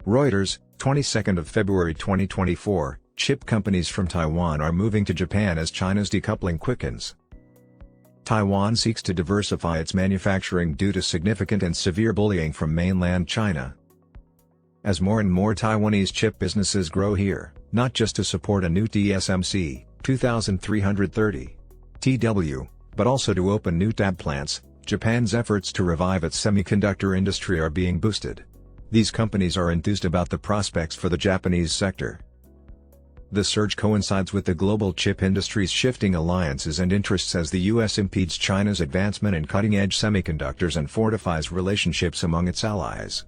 Reuters, 22nd of February 2024, chip companies from Taiwan are moving to Japan as China's decoupling quickens. Taiwan seeks to diversify its manufacturing due to significant and severe bullying from mainland China. As more and more Taiwanese chip businesses grow here, not just to support a new TSMC, 2330 TW, but also to open new tab plants, Japan's efforts to revive its semiconductor industry are being boosted. These companies are enthused about the prospects for the Japanese sector. The surge coincides with the global chip industry's shifting alliances and interests as the U.S. impedes China's advancement in cutting-edge semiconductors and fortifies relationships among its allies.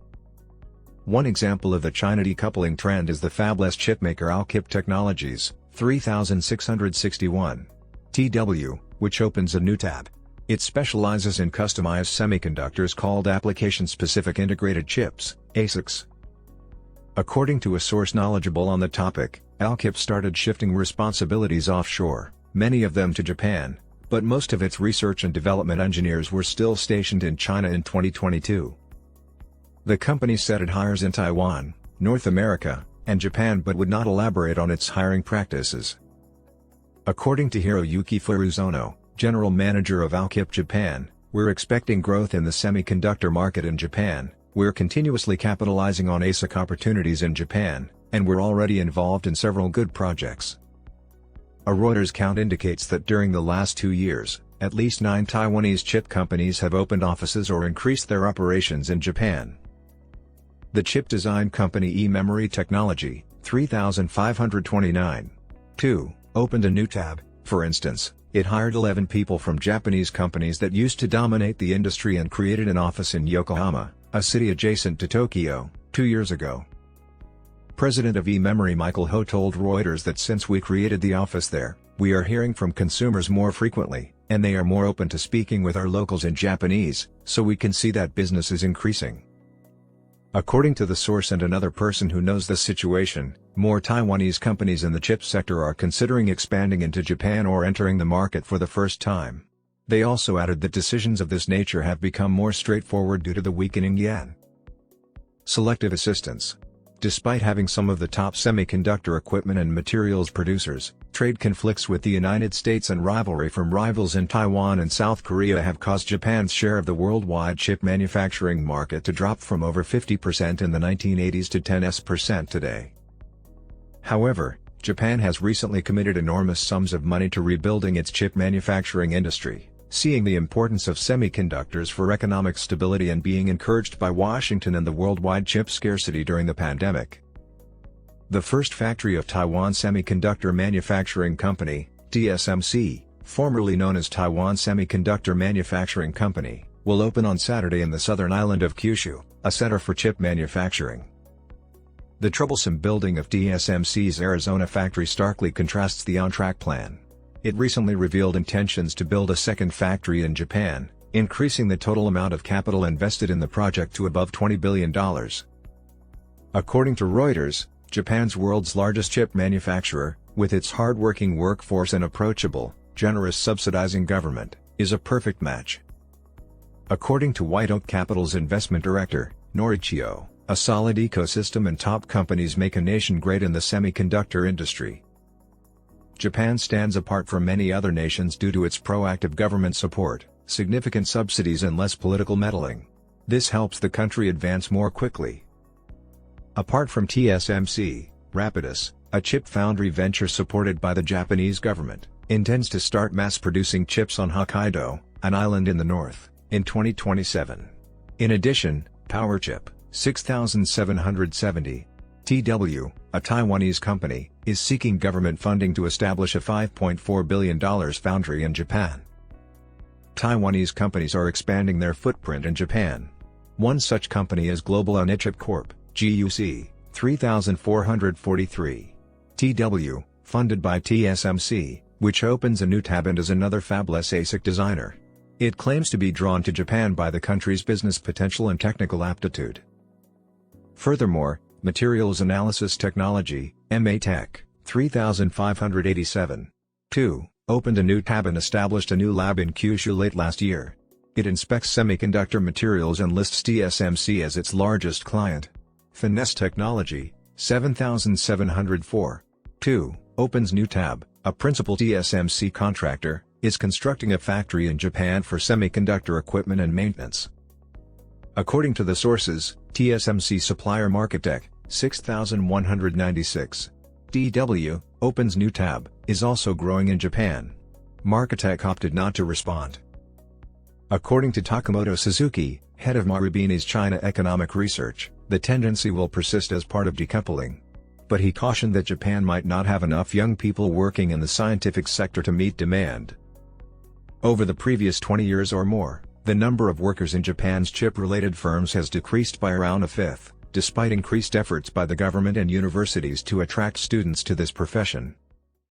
One example of the China decoupling trend is the fabless chipmaker Alchip Technologies, 3661 TW, which opens a new tab. It specializes in customized semiconductors called application-specific integrated chips, ASICs. According to a source knowledgeable on the topic, Alchip started shifting responsibilities offshore, many of them to Japan, but most of its research and development engineers were still stationed in China in 2022. The company said it hires in Taiwan, North America, and Japan but would not elaborate on its hiring practices. According to Hiroyuki Furuzono, General Manager of Alchip Japan, "We're expecting growth in the semiconductor market in Japan, we're continuously capitalizing on ASIC opportunities in Japan, and we're already involved in several good projects." A Reuters count indicates that during the last 2 years, at least 9 Taiwanese chip companies have opened offices or increased their operations in Japan. The chip design company eMemory Technology, 3529 2, opened a new tab. For instance, it hired 11 people from Japanese companies that used to dominate the industry and created an office in Yokohama, a city adjacent to Tokyo, 2 years ago. President of eMemory Michael Ho told Reuters that since we created the office there, we are hearing from consumers more frequently, and they are more open to speaking with our locals in Japanese, so we can see that business is increasing. According to the source and another person who knows the situation, more Taiwanese companies in the chip sector are considering expanding into Japan or entering the market for the first time. They also added that decisions of this nature have become more straightforward due to the weakening yen. Selective assistance. Despite having some of the top semiconductor equipment and materials producers, trade conflicts with the United States and rivalry from rivals in Taiwan and South Korea have caused Japan's share of the worldwide chip manufacturing market to drop from over 50% in the 1980s to 10% today. However, Japan has recently committed enormous sums of money to rebuilding its chip manufacturing industry, seeing the importance of semiconductors for economic stability and being encouraged by Washington and the worldwide chip scarcity during the pandemic. The first factory of Taiwan Semiconductor Manufacturing Company, TSMC, formerly known as Taiwan Semiconductor Manufacturing Company, will open on Saturday in the southern island of Kyushu, a center for chip manufacturing. The troublesome building of TSMC's Arizona factory starkly contrasts the on-track plan. It recently revealed intentions to build a second factory in Japan, increasing the total amount of capital invested in the project to above $20 billion. According to Reuters, Japan's world's largest chip manufacturer, with its hard-working workforce and approachable, generous subsidizing government, is a perfect match. According to White Oak Capital's investment director, Norichio, a solid ecosystem and top companies make a nation great in the semiconductor industry. Japan stands apart from many other nations due to its proactive government support, significant subsidies and less political meddling. This helps the country advance more quickly. Apart from TSMC, Rapidus, a chip foundry venture supported by the Japanese government, intends to start mass-producing chips on Hokkaido, an island in the north, in 2027. In addition, PowerChip, 6770 TW, a Taiwanese company, is seeking government funding to establish a $5.4 billion foundry in Japan. Taiwanese companies are expanding their footprint in Japan. One such company is Global Alchip Corp., GUC, 3443 TW, funded by TSMC, which opens a new tab and is another fabless ASIC designer. It claims to be drawn to Japan by the country's business potential and technical aptitude. Furthermore, Materials Analysis Technology, MA Tech, 3587 2, opened a new tab and established a new lab in Kyushu late last year. It inspects semiconductor materials and lists TSMC as its largest client. Finesse Technology, 7704. 2. Opens new tab. A principal TSMC contractor is constructing a factory in Japan for semiconductor equipment and maintenance. According to the sources, TSMC supplier MarketTech, 6196. DW, opens new tab, is also growing in Japan. MarketTech opted not to respond. According to Takamoto Suzuki, head of Marubeni's China Economic Research, the tendency will persist as part of decoupling. But he cautioned that Japan might not have enough young people working in the scientific sector to meet demand. Over the previous 20 years or more, the number of workers in Japan's chip-related firms has decreased by around a fifth, despite increased efforts by the government and universities to attract students to this profession.